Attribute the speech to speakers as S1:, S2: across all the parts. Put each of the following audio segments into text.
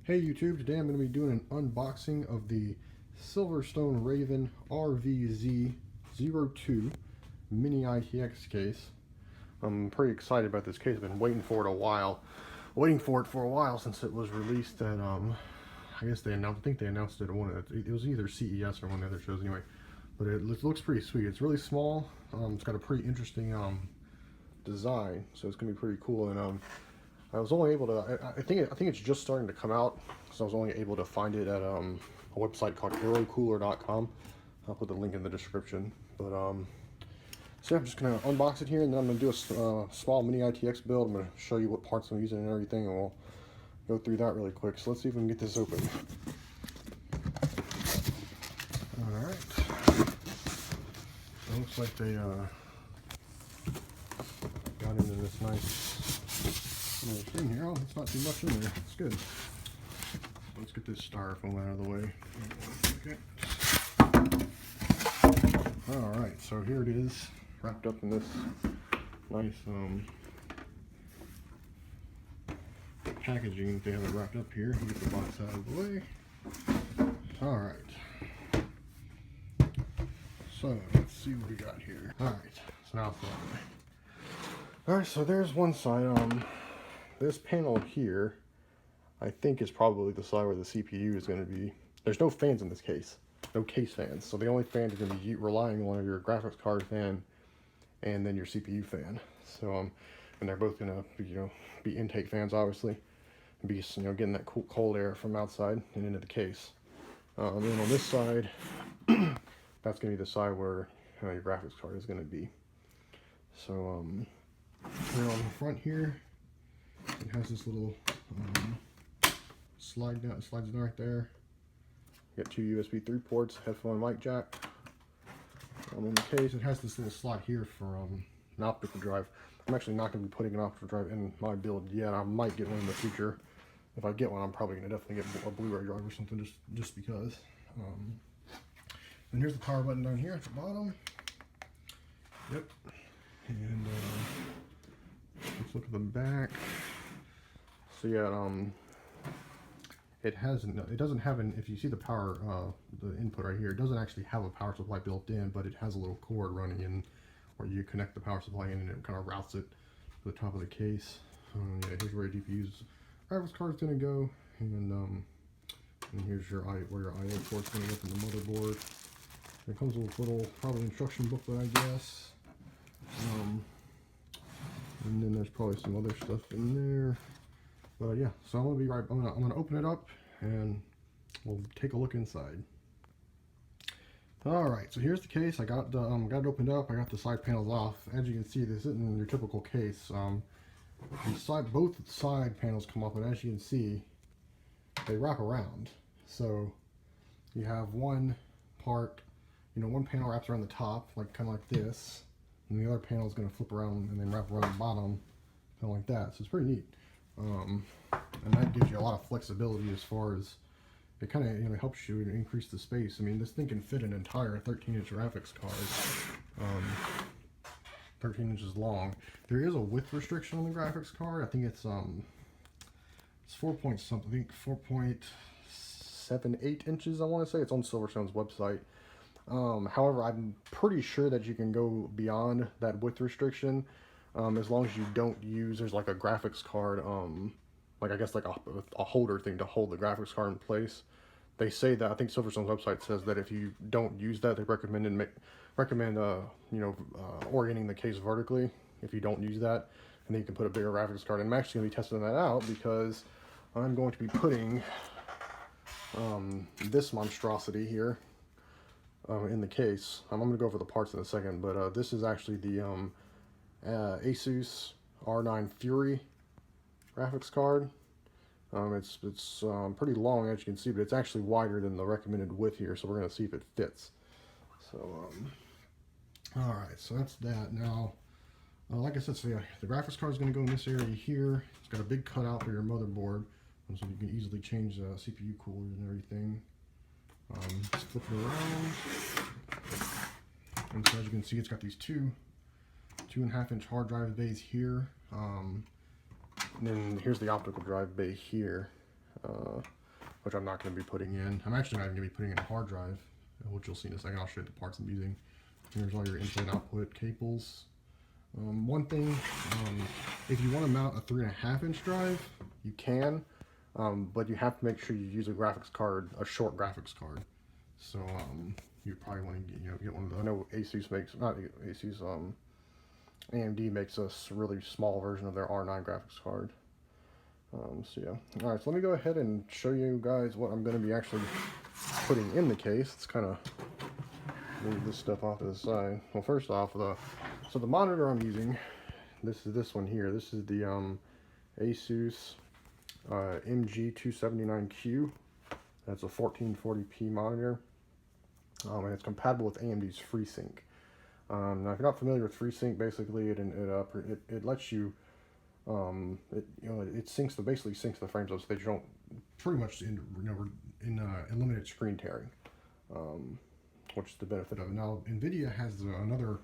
S1: Hey YouTube, today I'm going to be doing an unboxing of the Silverstone Raven RVZ02 Mini-ITX case. I'm pretty excited about this case. I've been waiting for it for a while since it was released at I think they announced it at it was either CES or one of the other shows anyway. But it looks pretty sweet. It's really small. It's got a pretty interesting design, so it's going to be pretty cool. And I was only able to, I think it's just starting to come out, so I was only able to find it at a website called aerocooler.com. I'll put the link in the description. But so yeah, I'm just gonna unbox it here, and then I'm gonna do a small mini ITX build. I'm gonna show you what parts I'm using and everything, and we'll go through that really quick. So let's see if we can get this open. All right. So it looks like they got into this nice little thing here. Oh, it's not too much in there. It's good. Let's get this styrofoam out of the way. Okay. Alright, so here it is, wrapped up in this nice packaging. They have it wrapped up here. Get the box out of the way. Alright. So, let's see what we got here. Alright, so now it's the other way. Alright, so there's one side. This panel here, I think, is probably the side where the CPU is going to be. There's no fans in this case, no case fans. So the only fan you're going to be relying on are your graphics card fan and then your CPU fan. So and they're both going to be intake fans, obviously, and be getting that cold air from outside and into the case. And then on this side, that's going to be the side where your graphics card is going to be. So on the front here, it has this little slides down right there. You got two USB 3 ports, headphone mic jack. In the case, it has this little slot here for an optical drive. I'm actually not going to be putting an optical drive in my build yet. I might get one in the future. If I get one, I'm probably going to definitely get a Blu-ray drive or something, just because. And here's the power button down here at the bottom. Yep. And let's look at the back. So yeah, it doesn't have if you see the power, the input right here, it doesn't actually have a power supply built in, but it has a little cord running in where you connect the power supply in, and it kind of routes it to the top of the case. Yeah, here's where your GPU's graphics card is going to go, and here's where your I/O port's going to go from the motherboard. It comes with a little probably instruction booklet, I guess. And then there's probably some other stuff in there. But yeah, so I'm gonna open it up and we'll take a look inside. All right, so here's the case. I got it opened up. I got the side panels off. As you can see, this isn't your typical case. Both side panels come off, but as you can see, they wrap around. So you have one part, one panel wraps around the top, kind of like this, and the other panel is going to flip around and then wrap around the bottom, kind of like that. So it's pretty neat. And that gives you a lot of flexibility as far as it kind of helps you increase the space. I mean, this thing can fit an entire 13-inch graphics card, 13 inches long. There is a width restriction on the graphics card. I think it's 4.78 inches. I want to say it's on Silverstone's website. However, I'm pretty sure that you can go beyond that width restriction. As long as you don't use, there's like a graphics card, I guess like a holder thing to hold the graphics card in place. They say that, I think Silverstone's website says that if you don't use that, they recommend orienting the case vertically if you don't use that, and then you can put a bigger graphics card. And I'm actually going to be testing that out because I'm going to be putting this monstrosity here in the case. I'm going to go over the parts in a second, but this is actually the Asus R9 Fury graphics card. It's pretty long, as you can see, but it's actually wider than the recommended width here, so we're going to see if it fits. So alright, so that's that. Now like I said, so yeah, the graphics card is going to go in this area here. It's got a big cutout for your motherboard, so you can easily change the CPU coolers and everything. Just flip it around, and so as you can see, it's got these 2.5-inch hard drive bays here. And then here's the optical drive bay here. which I'm not going to be putting in. I'm actually not even going to be putting in a hard drive, which you'll see in a second. I'll show you the parts I'm using. Here's all your input and output cables. One thing, if you want to mount a 3.5-inch drive, you can, but you have to make sure you use a graphics card, a short graphics card. So you probably want to get one of the. I know Asus makes, not Asus, AMD makes a really small version of their R9 graphics card. So yeah, all right. So let me go ahead and show you guys what I'm going to be actually putting in the case. It's kind of move this stuff off to the side. Well, first off, so the monitor I'm using, this is this one here. This is the Asus MG279Q. That's a 1440p monitor, and it's compatible with AMD's FreeSync. Now, if you're not familiar with FreeSync, basically it lets you it basically syncs the frames up so that you don't pretty much eliminate screen tearing. Which is the benefit of it. Now, NVIDIA has another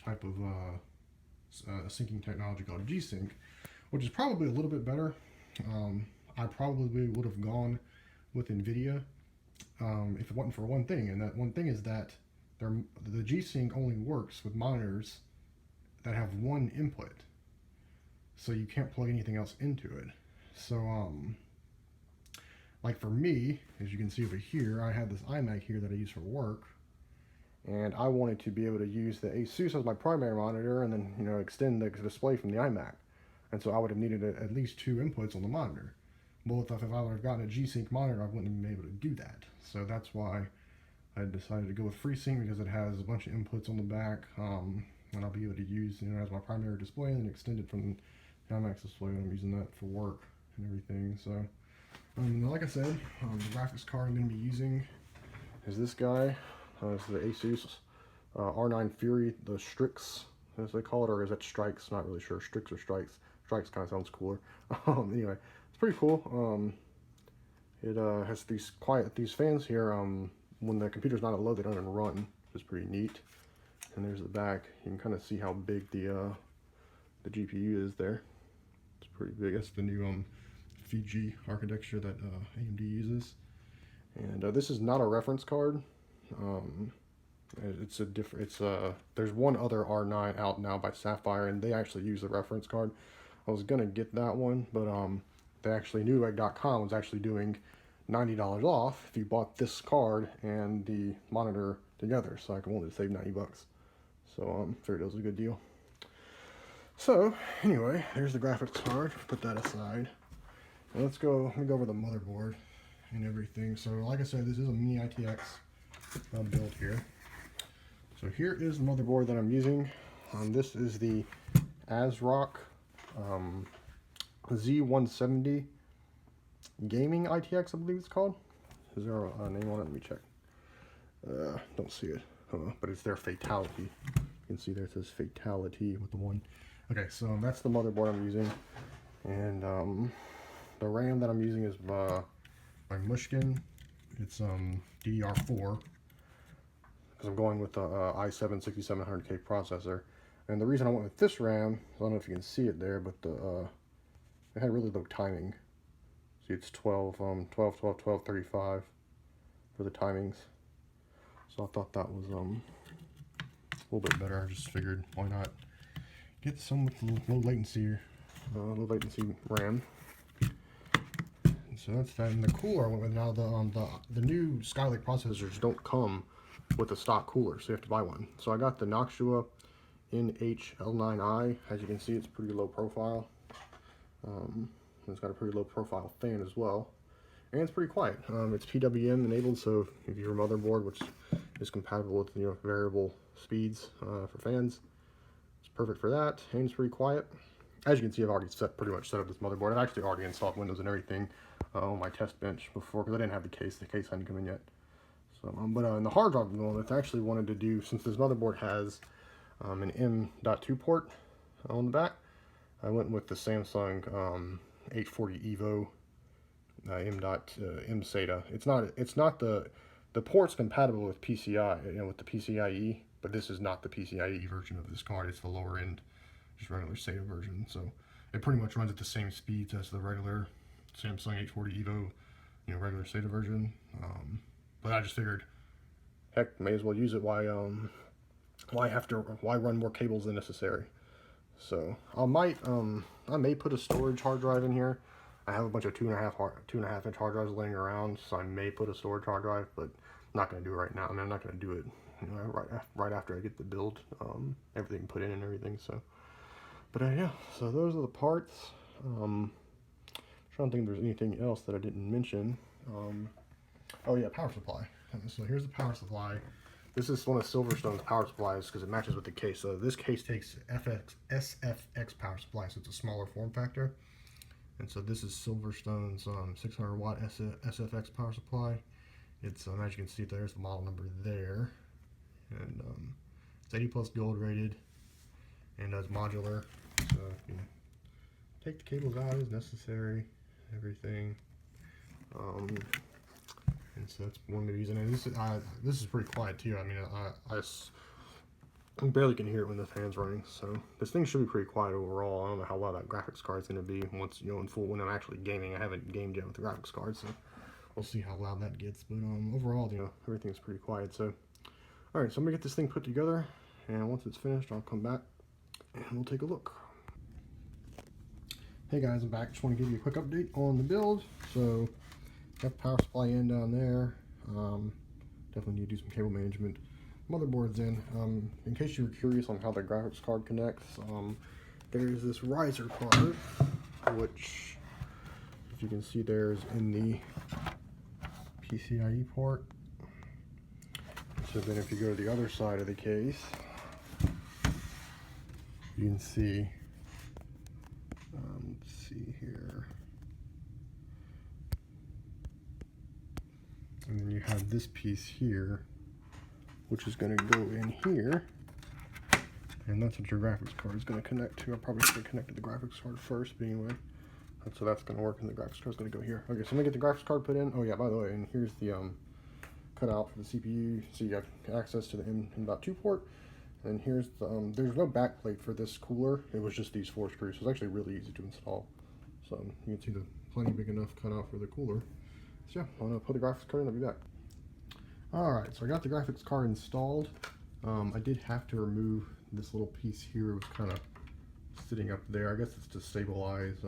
S1: type of syncing technology called G-Sync, which is probably a little bit better. I probably would have gone with NVIDIA if it wasn't for one thing, and that one thing is that the G-Sync only works with monitors that have one input, so you can't plug anything else into it. So like for me, as you can see over here, I have this iMac here that I use for work, and I wanted to be able to use the Asus as my primary monitor and then extend the display from the iMac. And so I would have needed at least 2 inputs on the monitor. Well, if I would have gotten a G-Sync monitor, I wouldn't have been able to do that. So that's why I decided to go with FreeSync, because it has a bunch of inputs on the back, and I'll be able to use as my primary display and then extend it from the iMac display when I'm using that for work and everything. So. Like I said, the graphics card I'm going to be using is this guy. This is the Asus R9 Fury, the Strix, as they call it, or is that Strix? Not really sure. Strix or Strikes. Strikes kind of sounds cooler. Anyway, it's pretty cool. It has these fans here. When the computer's not at low, they don't even run, which is pretty neat. And there's the back. You can kind of see how big the GPU is there. It's pretty big. That's the new Fiji architecture that AMD uses, and this is not a reference card. There's one other R9 out now by Sapphire, and they actually use the reference card. I was gonna get that one, but Newegg.com was actually doing $90 off if you bought this card and the monitor together, so I wanted to save 90 bucks. So figured it was a good deal. So anyway, here's the graphics card. Put that aside. Let me go over the motherboard and everything. So like I said, this is a mini ITX build here. So here is the motherboard that I'm using. This is the AsRock Z170 Gaming-ITX, I believe it's called. Is there a name on it? Let me check. Don't see it, but it's their Fatality. You can see there it says Fatality with the 1. Okay, so that's the motherboard I'm using, and the RAM that I'm using is by Mushkin. It's DDR4, because I'm going with the i7 6700K processor. And the reason I went with this RAM, I don't know if you can see it there, but it had really low timing. See, it's 12, 35 for the timings. So I thought that was a little bit better. I just figured, why not get some with low latency RAM. So that's that. And the cooler I went with, now the new Skylake processors don't come with a stock cooler, so you have to buy one. So I got the Noctua NH-L9i. As you can see, it's pretty low profile. It's got a pretty low profile fan as well, and it's pretty quiet. It's PWM enabled, so if your motherboard, which is compatible with variable speeds for fans, it's perfect for that. And it's pretty quiet. As you can see, I've already pretty much set up this motherboard. I've actually already installed Windows and everything on my test bench before, because I didn't have the case. The case hadn't come in yet. So, but in the hard drive I'm going with, I actually wanted to do, since this motherboard has an M.2 port on the back, I went with the Samsung 840 Evo M SATA. It's not the port's compatible with PCI, with the PCIe, but this is not the PCIe version of this card. It's the lower end, just regular SATA version. So it pretty much runs at the same speeds as the regular Samsung 840 Evo you know, regular SATA version. But I just figured, heck, may as well use it. Why run more cables than necessary? So I may put a storage hard drive in here. I have a bunch of 2.5 inch hard drives laying around, so I may put a storage hard drive, but I'm not going to do it right now. I mean, I'm not going to do it, you know, right after I get the build, everything put in and everything. So, but yeah, so those are the parts. I'm trying to think if there's anything else that I didn't mention. Oh yeah, power supply. So here's the power supply. This is one of Silverstone's power supplies because it matches with the case. So this case takes SFX power supply, so it's a smaller form factor. And so this is Silverstone's 600 watt SFX power supply. It's as you can see, there's the model number there, and it's 80 plus gold rated, and it's modular. So you can take the cables out as necessary, everything. And so that's one way of using it. This is pretty quiet too. I mean, I barely can hear it when the fan's running. So this thing should be pretty quiet overall. I don't know how loud that graphics card is going to be once, you know, in full, when I'm actually gaming. I haven't gamed yet with the graphics card, so we'll see how loud that gets. But overall, you know, everything's pretty quiet. So all right, so I'm gonna get this thing put together, and once it's finished, I'll come back and we'll take a look. Hey guys, I'm back. Just want to give you a quick update on the build. So got the power supply in down there. Definitely need to do some cable management. Motherboard's in. In case you were curious on how the graphics card connects, there's this riser part, which, as you can see, there's in the PCIe port. So then if you go to the other side of the case, you can see, let's see here. And then you have this piece here, which is going to go in here, and that's what your graphics card is going to connect to. I probably should have connected the graphics card first, but anyway, so that's going to work, and the graphics card is going to go here. Okay, so I'm going to get the graphics card put in. Oh yeah, by the way, and here's the cutout for the CPU, so you have access to the M.2 port. And here's the there's no back plate for this cooler. It was just these 4 screws, so it's actually really easy to install. So you can see the plenty big enough cutout for the cooler. So yeah, I'm gonna put the graphics card in. I'll be back. Alright, so I got the graphics card installed. I did have to remove this little piece here. It was kind of sitting up there. I guess it's to stabilize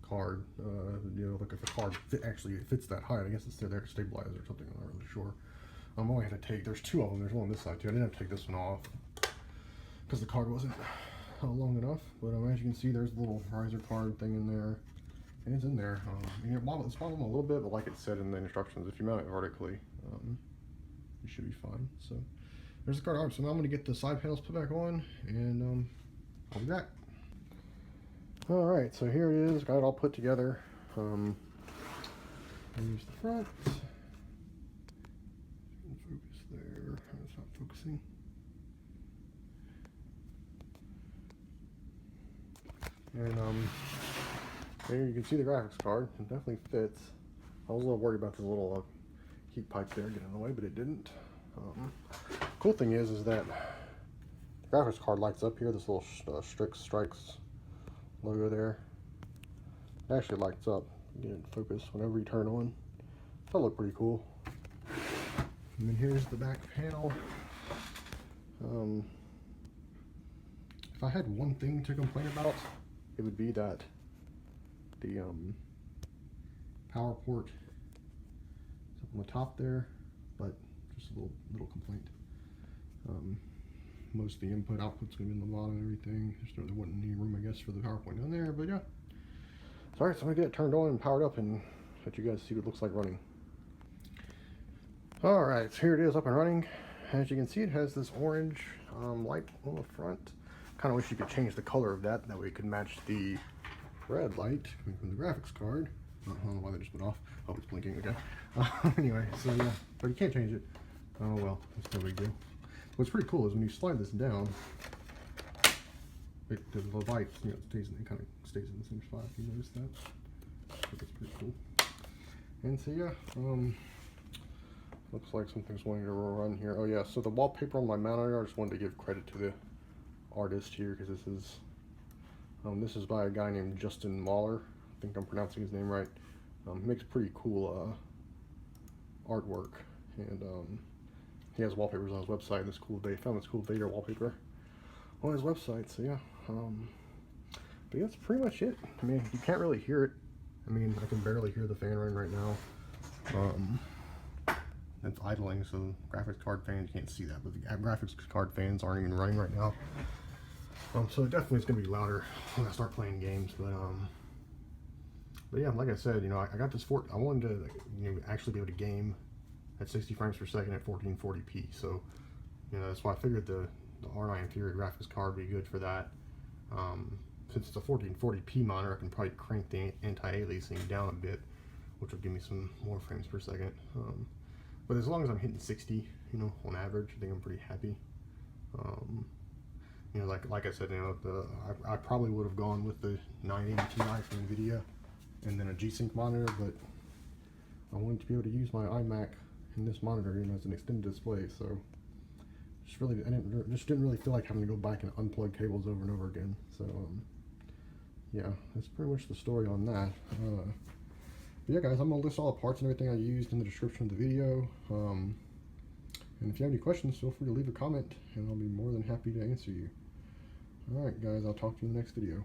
S1: card. You know, like if a card actually fits that height, I guess it's there to stabilize or something. I'm not really sure. I only had to take, there's 2 of them. There's one on this side too. I didn't have to take this one off because the card wasn't long enough. But as you can see, there's a little riser card thing in there. And it's in there. It's wobbling a little bit, but like it said in the instructions, if you mount it vertically, you should be fine. So there's the card. All right, so now I'm going to get the side panels put back on, and I'll be back. All right, so here it is. Got it all put together. Here's the front. Focus there. It's not focusing. And there you can see the graphics card. It definitely fits. I was a little worried about this little heat pipe there getting in the way, but it didn't. Cool thing is that the graphics card lights up here. This little Strix logo there. It actually lights up. Get it in focus whenever you turn on. That look pretty cool. And then here's the back panel. If I had one thing to complain about, it would be that the power port is up on the top there, but just a little complaint. Most of the input output's gonna be in the bottom and everything. There wasn't any room, I guess, for the power point down there, but yeah. Alright, so I'm gonna get it turned on and powered up and let you guys see what it looks like running. Alright, so here it is up and running. As you can see, it has this orange light on the front. Kind of wish you could change the color of that way it could match the red light coming from the graphics card. I don't know why they just went off. Oh, it's blinking, okay. Anyway, so yeah, but you can't change it. Oh well, that's no big deal. What's pretty cool is when you slide this down, the light, you know, it kind of stays in the same spot. If you notice that, so that's pretty cool. And so yeah, looks like something's wanting to run here. Oh yeah, so the wallpaper on my mount area, I just wanted to give credit to the artist here because this is by a guy named Justin Mahler. I think I'm pronouncing his name right. Makes pretty cool artwork, and he has wallpapers on his website. And this cool found this cool Vader wallpaper on his website. So yeah, but yeah, that's pretty much it. I mean, you can't really hear it. I mean, I can barely hear the fan running right now. It's idling, so graphics card fans can't see that, but the graphics card fans aren't even running right now. So it definitely is going to be louder when I start playing games, but yeah, like I said, you know, I got this I wanted to, you know, actually be able to game at 60 frames per second at 1440p. So, you know, that's why I figured the R9 Inferior graphics card would be good for that. Since it's a 1440p monitor, I can probably crank the anti-aliasing down a bit, which will give me some more frames per second. But as long as I'm hitting 60, you know, on average, I think I'm pretty happy. You know, like I said, you know, I probably would have gone with the 980 Ti from NVIDIA and then a G-Sync monitor, but I wanted to be able to use my iMac in this monitor, you know, as an extended display. So just didn't really feel like having to go back and unplug cables over and over again. So yeah, that's pretty much the story on that. But yeah, guys, I'm gonna list all the parts and everything I used in the description of the video. And if you have any questions, feel free to leave a comment, and I'll be more than happy to answer you. Alright, guys, I'll talk to you in the next video.